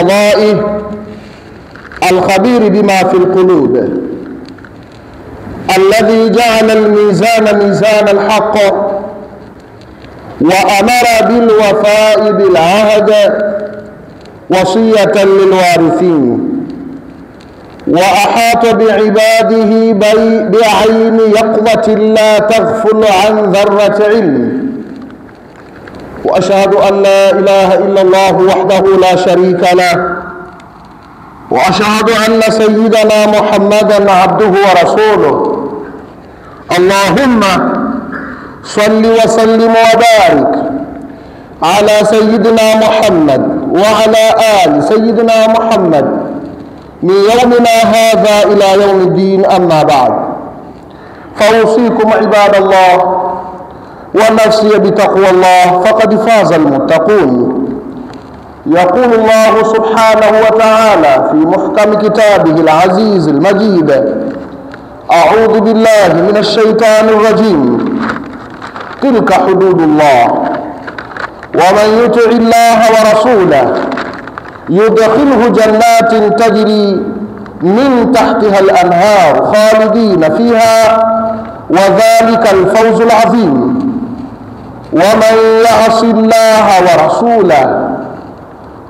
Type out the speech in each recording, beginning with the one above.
قضائه الخبير بما في القلوب الذي جعل الميزان ميزان الحق وأمر بالوفاء بالعهد وصية للوارثين وأحاط بعباده بعين يقظة لا تغفل عن ذرة علم. وأشهد أن لا إله إلا الله وحده لا شريك له وأشهد أن سيدنا محمدا عبده ورسوله. اللهم صل وسلم وبارك على سيدنا محمد وعلى آل سيدنا محمد من يومنا هذا إلى يوم الدين. أما بعد، فأوصيكم عباد الله ونفسي بتقوى الله فقد فاز المتقون. يقول الله سبحانه وتعالى في محكم كتابه العزيز المجيد: أعوذ بالله من الشيطان الرجيم. تلك حدود الله ومن يطع الله ورسوله يدخله جنات تجري من تحتها الأنهار خالدين فيها وذلك الفوز العظيم. ومن يعص الله ورسوله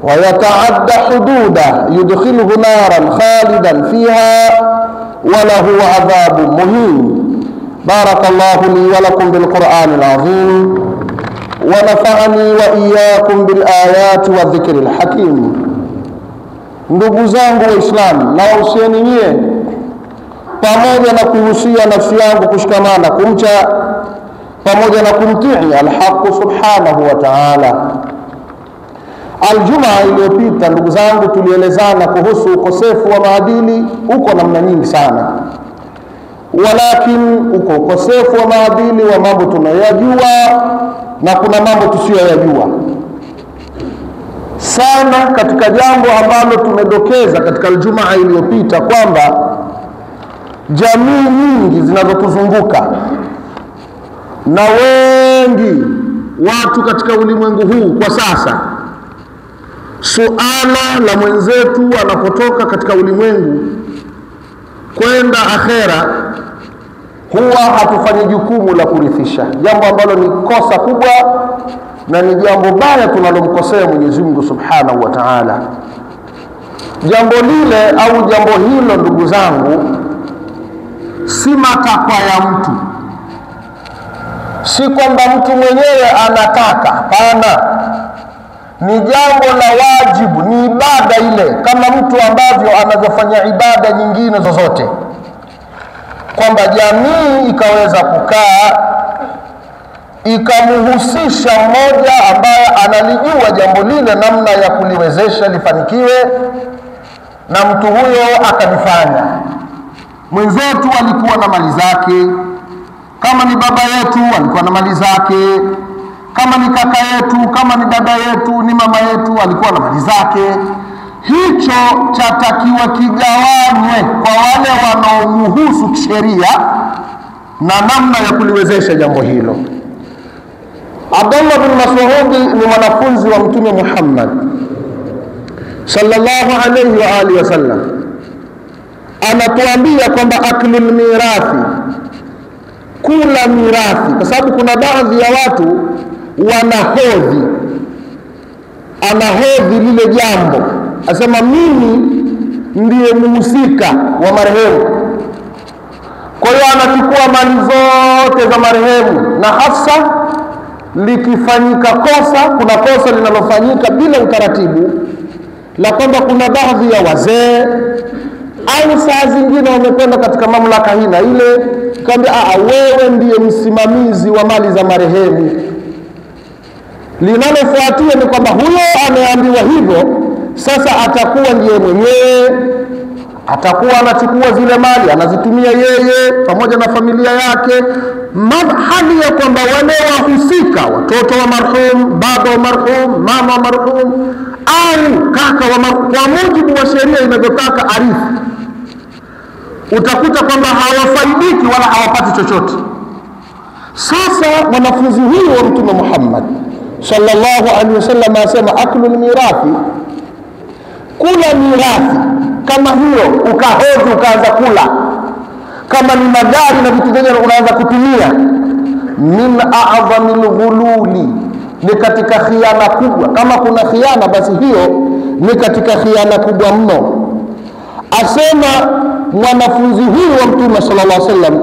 ويتعد حدوده يدخله نارا خالدا فيها وله عذاب مهين. بارك الله لي ولكم بالقرآن العظيم ونفعني وإياكم بالآيات والذكر الحكيم. Ndugu zangu Waislamu, na wahusieni nyie pamoja na kuhusia nafsi yangu kushikamana kumcha pamoja na kumtii al-haq subhanahu wa ta'ala. Aljumaa iliyopita ndugu zangu tulielezana kuhusu ukosefu wa maadili. Uko namna nyingi sana, walakin uko ukosefu wa maadili wa mambo tunayojua na kuna mambo tusiyoyajua sana. Katika jambo ambalo tumedokeza katika aljumaa iliyopita kwamba jamii nyingi zinazotuzunguka na wengi watu katika ulimwengu huu kwa sasa, suala la mwenzetu anapotoka katika ulimwengu kwenda akhera huwa hatufanyi jukumu la kurithisha, jambo ambalo ni kosa kubwa na ni jambo baya tunalomkosea Mwenyezi Mungu Subhanahu wa Ta'ala. Jambo lile au jambo hilo ndugu zangu si matakwa ya mtu, si kwamba mtu mwenyewe anataka, hapana. Ni jambo la wajibu, ni ibada ile, kama mtu ambavyo anavyofanya ibada nyingine zozote, kwamba jamii ikaweza kukaa ikamuhusisha mmoja ambaye analijua jambo lile namna ya kuliwezesha lifanikiwe, na mtu huyo akalifanya. Mwenzetu alikuwa na mali zake, kama ni baba yetu alikuwa na mali zake, kama ni kaka yetu, kama ni dada yetu, ni mama yetu alikuwa na mali zake. Hicho chatakiwa kigawanywe kwa wale wanaomuhusu kisheria na namna ya kuliwezesha jambo hilo. Abdullah bin Mas'ud ni mwanafunzi wa Mtume Muhammad sallallahu alayhi wa alihi wasallam, anatuambia kwamba aklul mirathi, kula mirathi, kwa sababu kuna baadhi ya watu wanahodhi, anahodhi lile jambo, asema mimi ndiye muhusika wa marehemu. Kwa hiyo anachukua mali zote za marehemu, na hasa likifanyika kosa, kuna kosa linalofanyika bila utaratibu, la kwamba kuna baadhi ya wazee au saa zingine wamekwenda katika mamlaka hii na ile, kaambia wewe ndiye msimamizi wa mali za marehemu. Linalofuatia ni kwamba huyo ameambiwa hivyo, sasa atakuwa ndiye mwenyewe, atakuwa anachukua zile mali anazitumia yeye pamoja na familia yake, hali ya kwamba wale wahusika, watoto wa marhum, baba wa marhum, mama wa marhum au kaka wa marhum, kwa mujibu wa sheria inavyotaka arifu, utakuta kwamba hawafaidiki wala hawapati chochote. Sasa mwanafunzi huyu wa Mtume Muhammad sallallahu alaihi wasallam asema aklul mirathi, kula mirathi kama hiyo, ukahodhi ukaanza kula, kama ni magari na vitu vingine unaanza kutumia, min a'dhamil ghululi, ni katika khiana kubwa. Kama kuna khiana, basi hiyo ni katika khiana kubwa mno. Asema mwanafunzi huyu wa Mtume sallallahu alaihi wasallam,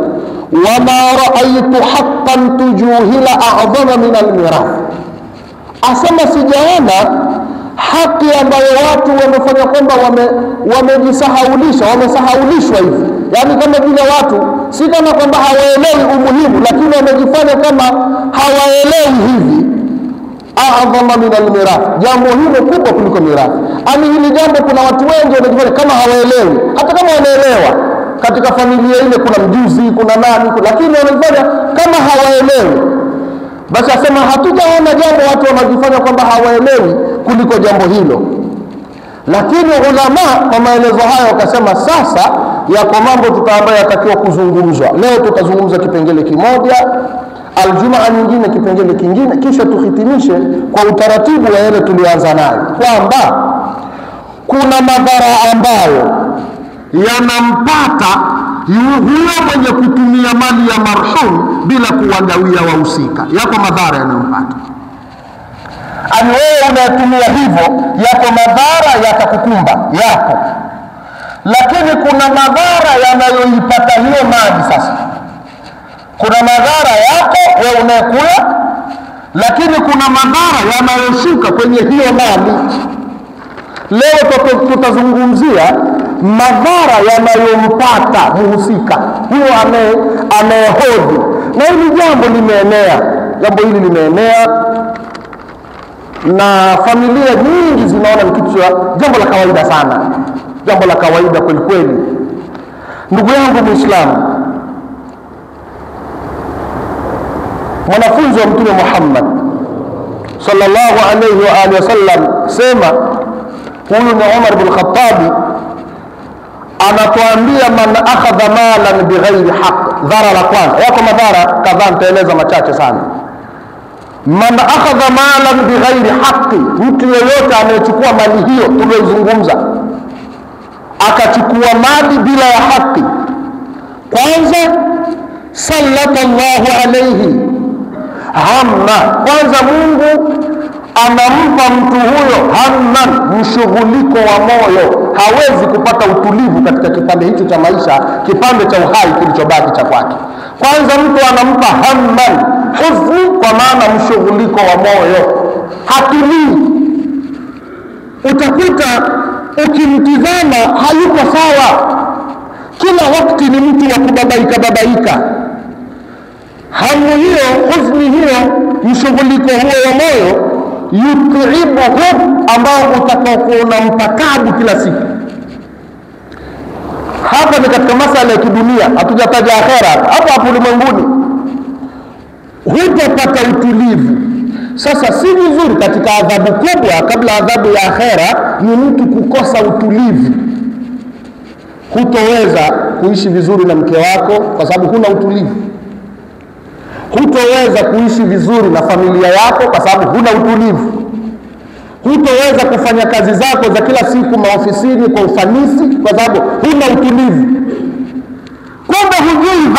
wama raaitu haqqan tujuhila a'dhama min almirath. Asema sijaona haki ambayo watu wamefanya kwamba wamejisahaulisha, wamesahaulishwa hivi, yani kama vile watu si kama kwamba hawaelewi umuhimu, lakini wamejifanya kama hawaelewi hivi. A'dhama min almirath, jambo hilo kubwa kuliko mirathi. Ani hili jambo kuna watu wengi wanajifanya kama hawaelewi, hata kama wanaelewa. Katika familia ile kuna mjuzi, kuna nani, lakini wanajifanya kama hawaelewi. Basi asema hatujaona jambo watu wanajifanya kwamba hawaelewi kuliko jambo hilo. Lakini ulama kwa maelezo hayo wakasema sasa yako mambo ambayo yatakiwa kuzungumzwa. Leo tutazungumza kipengele kimoja, Aljumaa nyingine kipengele kingine, kisha tuhitimishe kwa utaratibu wa yale tulianza nayo, kwamba kuna madhara ambayo yanampata huyo mwenye kutumia mali ya marhum bila kuwagawia wahusika. Yako madhara yanayompata. Ani wewe unatumia hivyo, yako madhara yatakukumba yako. Lakini kuna madhara yanayoipata hiyo mali sasa. Kuna madhara yako wewe unayekula, lakini kuna madhara yanayoshuka kwenye hiyo mali. Leo tutazungumzia madhara yanayompata muhusika huyo anayehodhi. Na hili jambo limeenea, jambo hili limeenea, na familia nyingi zinaona ni kitu jambo la kawaida sana, jambo la kawaida kweli kweli. Ndugu yangu Muislamu, mwanafunzi wa Mtume Muhammad sallallahu alayhi wa alihi wasallam sema, huyu ni Umar bin Khattab, anatuambia man akhadha malan bighairi haqq. Dhara la kwanza, yako madhara kadhaa nitaeleza machache sana. Man akhadha malan bighairi haqqi, mtu yeyote anayechukua mali hiyo tuliyozungumza, akachukua mali bila ya haki, kwanza sallallahu alayhi hamma, kwanza Mungu anampa mtu huyo hamman, mshughuliko wa moyo. Hawezi kupata utulivu katika kipande hicho cha maisha, kipande cha uhai kilichobaki cha kwake. Kwanza mtu anampa hamman, huzni, kwa maana mshughuliko wa moyo, hatulii. Utakuta ukimtizama hayuko sawa, kila wakati ni mtu wa kubabaika. Hamu hiyo, huzni hiyo, mshughuliko huo wa moyo, yut'ibuhu, ambao utakokuwa unampa taabu kila siku. Hapa ni katika masala ya kidunia, hatujataja akhera. Hapo ulimwenguni hutapata utulivu. Sasa si vizuri katika adhabu kubwa kabla adhabu ya akhera ni mtu kukosa utulivu. Hutoweza kuishi vizuri na mke wako kwa sababu huna utulivu. Hutoweza kuishi vizuri na familia yako kwa sababu huna utulivu. Hutoweza kufanya kazi zako za kila siku maofisini kwa ufanisi kwa sababu huna utulivu. Kumbe hujui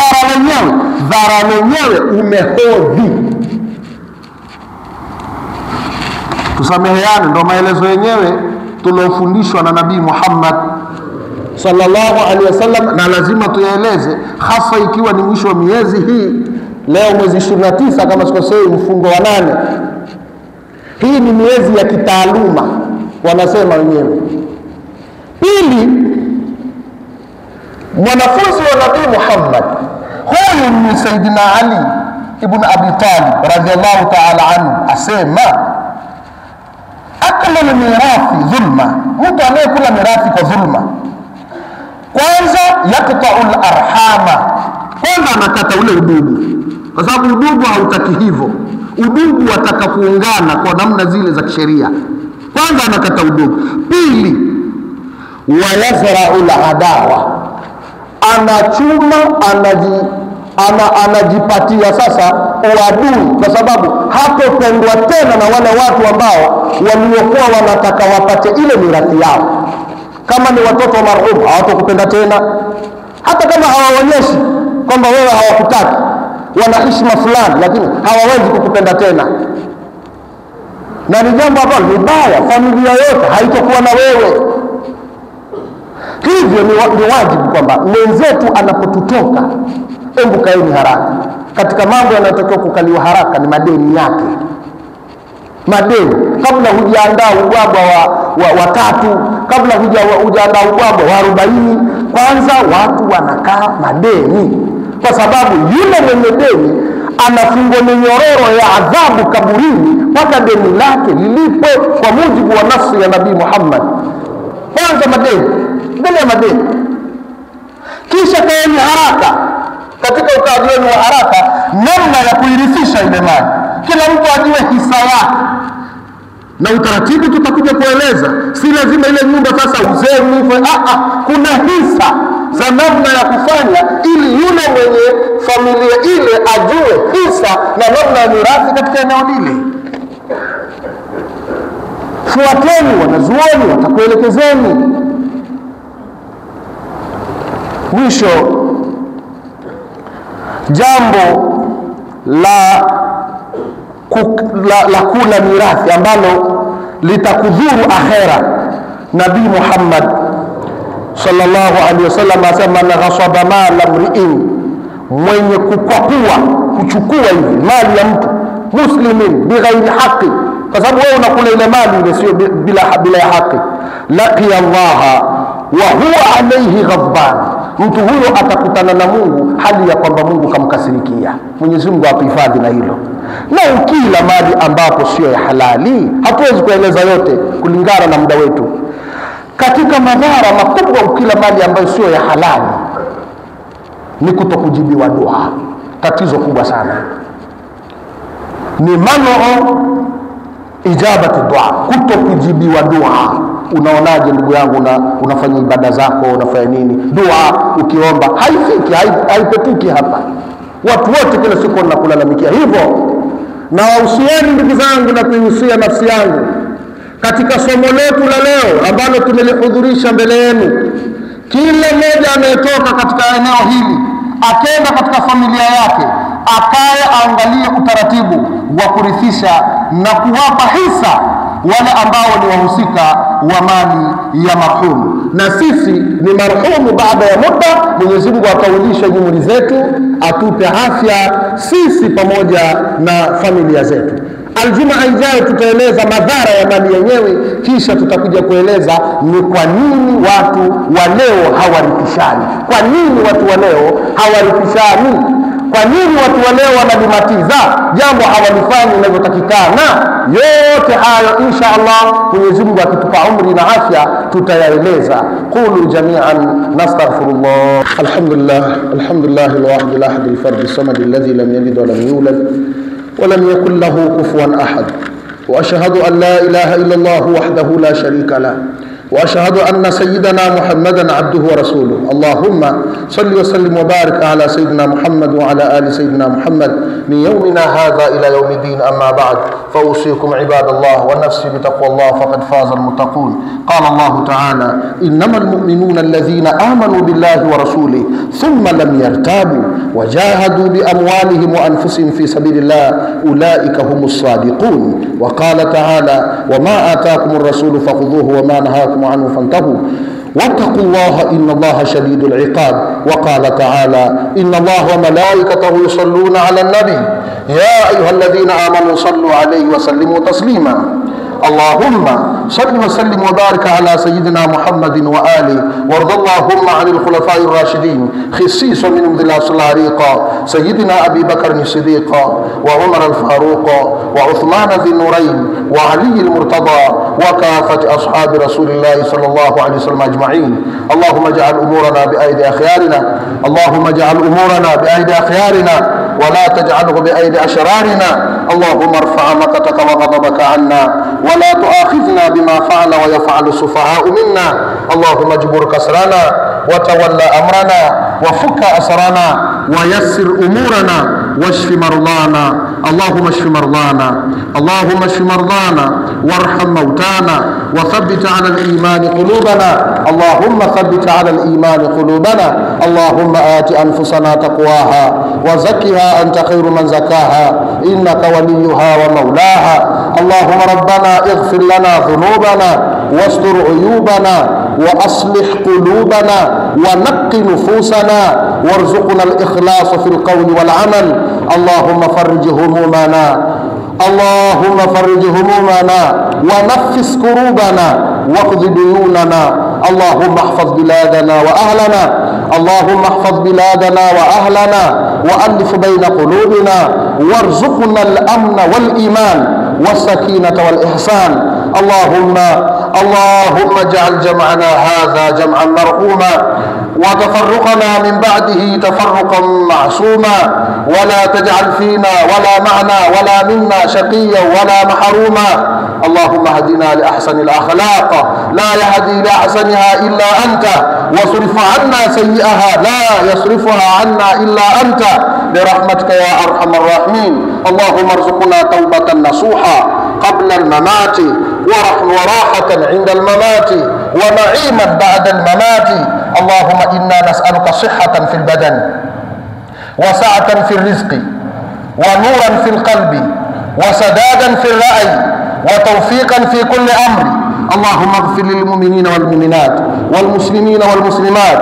dhara lenyewe umehodhi. Tusameheane, ndo maelezo yenyewe tuliofundishwa na Nabii Muhammad sallallahu alaihi wasallam, na lazima tuyaeleze, hasa ikiwa ni mwisho wa miezi hii. Leo mwezi 29 kama sikosei, mfungo wa 8. Hii ni miezi ya kitaaluma wanasema wenyewe. Pili, mwanafunzi wa Nabii Muhammad huyu ni Sayyidina Ali ibn Abi Talib radhiyallahu ta'ala anhu asema, akla mirathi dhulma, mtu anayekula mirathi kwa dhulma, kwanza yaqta'ul arhama, kwanza anakata ule udugu, kwa sababu udugu hautaki hivyo. Udugu wataka kuungana kwa namna zile za kisheria. Kwanza anakata udugu. Pili, wayazra'ul adawa, anachuma anajipatia sasa uadui, kwa sababu hatopendwa tena na wale watu ambao waliokuwa wanataka wapate ile mirathi yao. Kama ni watoto wa marhumu hawatakupenda tena, hata kama hawaonyeshi kwamba wewe hawakutaki, wana heshima fulani, lakini hawawezi kukupenda tena. Na ni jambo ambalo ni baya, familia yote haitakuwa na wewe. Hivyo ni wajibu kwamba mwenzetu anapotutoka, hebu kaeni haraka. Katika mambo yanayotakiwa kukaliwa haraka ni madeni yake. Madeni, kabla hujaandaa ubwabwa wa tatu, kabla hujaandaa ubwabwa wa 40, kwanza watu wanakaa madeni, kwa sababu yule mwenye deni anafungwa minyororo ya adhabu kaburini mpaka deni lake lilipwe kwa mujibu wa nafsi ya Nabii Muhammad. Kwanza madeni, mbele ya madeni. Kisha kaeni haraka katika ukaaji wenu wa haraka namna ya kuirithisha ile mali. Kila mtu ajue hisa yake, na utaratibu tutakuja kueleza. Si lazima ile nyumba sasa uzeni, kuna hisa za namna ya kufanya ili yule mwenye familia ile ajue hisa na namna ya mirathi katika eneo lile. Fuateni wanazuoni, watakuelekezeni. Mwisho, jambo la kula mirathi ambalo litakudhuru akhera. Nabii Muhammad sallallahu alaihi wasallam asema, na ghasaba mala mri'in, mwenye kukwapua, kuchukua hivi mali ya mtu muslimin bighairi haqi, kwa sababu wewe unakula ile mali ile sio bila haki, laqiya Allah wa huwa alayhi ghadban, mtu huyo atakutana na Mungu hali ya kwamba Mungu kamkasirikia. Mwenyezi Mungu atuhifadhi na hilo. Na ukila mali ambapo sio ya halali, hatuwezi kueleza yote kulingana na muda wetu. Katika madhara makubwa ukila mali ambayo sio ya halali ni kutokujibiwa dua. Tatizo kubwa sana ni mano ijabati dua, kutokujibiwa dua. Unaonaje ndugu yangu, unafanya ibada zako, unafanya nini, dua ukiomba haifiki, haipetuki hapa. Watu wote kila siku wanakulalamikia hivyo. Na wahusieni ndugu zangu, na kuihusia nafsi yangu katika somo letu la leo ambalo tumelihudhurisha mbele yenu. Kila mmoja anayetoka katika eneo hili akenda katika familia yake, akaye aangalie utaratibu wa kurithisha na kuwapa hisa wale ambao ni wahusika wa mali ya marhumu. Na sisi ni marhumu baada ya muda. Mwenyezi Mungu ataulisha nyumuri zetu, atupe afya sisi pamoja na familia zetu. Aljumaa ijayo tutaeleza madhara ya mali yenyewe, kisha tutakuja kueleza ni kwa nini watu wa leo hawarithishani. Kwa nini watu wa leo hawarithishani? Kwa nini watu wa leo wanalimatiza jambo hawalifanyi inavyotakikana? Yote hayo insha Allah Mwenyezi Mungu akitupa umri na afya tutayaeleza. Qulu jami'an nastaghfirullah. Alhamdulillah alwahid alahad alfard as-samad alladhi lam yalid wa lam yulad wa lam yakul lahu kufuwan ahad. Wa ashhadu an la ilaha illa Allah wahdahu la sharika lahu وأشهد أن سيدنا محمدا عبده ورسوله. اللهم صل وسلم وبارك على سيدنا محمد وعلى آل سيدنا محمد من يومنا هذا إلى يوم الدين. أما بعد، فأوصيكم عباد الله ونفسي بتقوى الله، فقد فاز المتقون. قال الله تعالى: إنما المؤمنون الذين آمنوا بالله ورسوله ثم لم يرتابوا وجاهدوا بأموالهم وأنفسهم في سبيل الله أولئك هم الصادقون. وقال تعالى: وما آتاكم الرسول فخذوه وما نهاكم عنه فانتهوا واتقوا الله إن الله شديد العقاب. وقال تعالى: إن الله وملائكته يصلون على النبي يا أيها الذين آمنوا صلوا عليه وسلموا تسليما. اللهم صل وسلم وبارك على سيدنا محمد وآله، وارض اللهم عن الخلفاء الراشدين خصيصا منهم ذي العصر العريق سيدنا أبي بكر الصديق وعمر الفاروق وعثمان ذي النورين وعلي المرتضى وكافة أصحاب رسول الله صلى الله عليه وسلم أجمعين. اللهم اجعل أمورنا بأيدي أخيارنا، اللهم اجعل أمورنا بأيدي أخيارنا ولا تجعله بأيدي أشرارنا. اللهم ارفع مقتك وغضبك عنا ولا تؤاخذنا بما فعل ويفعل السفهاء منا. اللهم اجبر كسرنا وتولى أمرنا وفك أسرنا ويسر أمورنا واشف مرضانا اللهم اشف مرضانا، اللهم اشف مرضانا وارحم موتانا وثبت على الإيمان قلوبنا، اللهم ثبت على الإيمان قلوبنا. اللهم آت أنفسنا تقواها وزكها أنت خير من زكاها إنك وليها ومولاها. اللهم ربنا اغفر لنا ذنوبنا واستر عيوبنا وأصلح قلوبنا ونق نفوسنا وارزقنا الإخلاص في القول والعمل. اللهم فرج همومنا، اللهم فرج همومنا ونفس كروبنا واقض ديوننا. اللهم احفظ بلادنا وأهلنا، اللهم احفظ بلادنا وأهلنا وألف بين قلوبنا وارزقنا الأمن والإيمان والسكينة والإحسان. اللهم اجعل جمعنا هذا جمعا مرحوما وتفرقنا من بعده تفرقا معصوما، ولا تجعل فينا ولا معنا ولا منا شقيا ولا محروما. اللهم اهدنا لأحسن الأخلاق لا يهدي لأحسنها إلا أنت، واصرف عنا سيئها لا يصرفها عنا إلا أنت برحمتك يا أرحم الراحمين. اللهم ارزقنا توبة نصوحا قبل الممات وراحة عند الممات ونعيما بعد الممات. اللهم إنا نسألك صحة في البدن وسعة في الرزق ونورا في القلب وسدادا في الرأي وتوفيقا في كل أمر. اللهم اغفر للمؤمنين والمؤمنات والمسلمين والمسلمات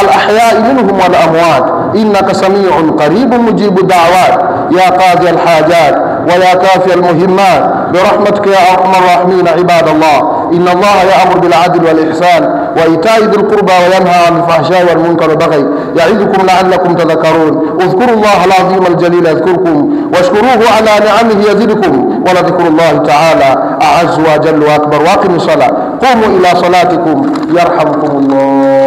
الأحياء منهم والأموات إنك سميع قريب مجيب الدعوات يا قاضي الحاجات ويا كافي المهمات برحمتك يا أرحم الراحمين. عباد الله، إن الله يأمر بالعدل والإحسان وإيتاء ذي القربى وينهى عن الفحشاء والمنكر والبغي يعظكم لعلكم تذكرون. اذكروا الله العظيم الجليل يذكركم واشكروه على نعمه يزدكم ولذكر الله تعالى أعز وجل وأكبر. واقيموا الصلاة، قوموا إلى صلاتكم يرحمكم الله.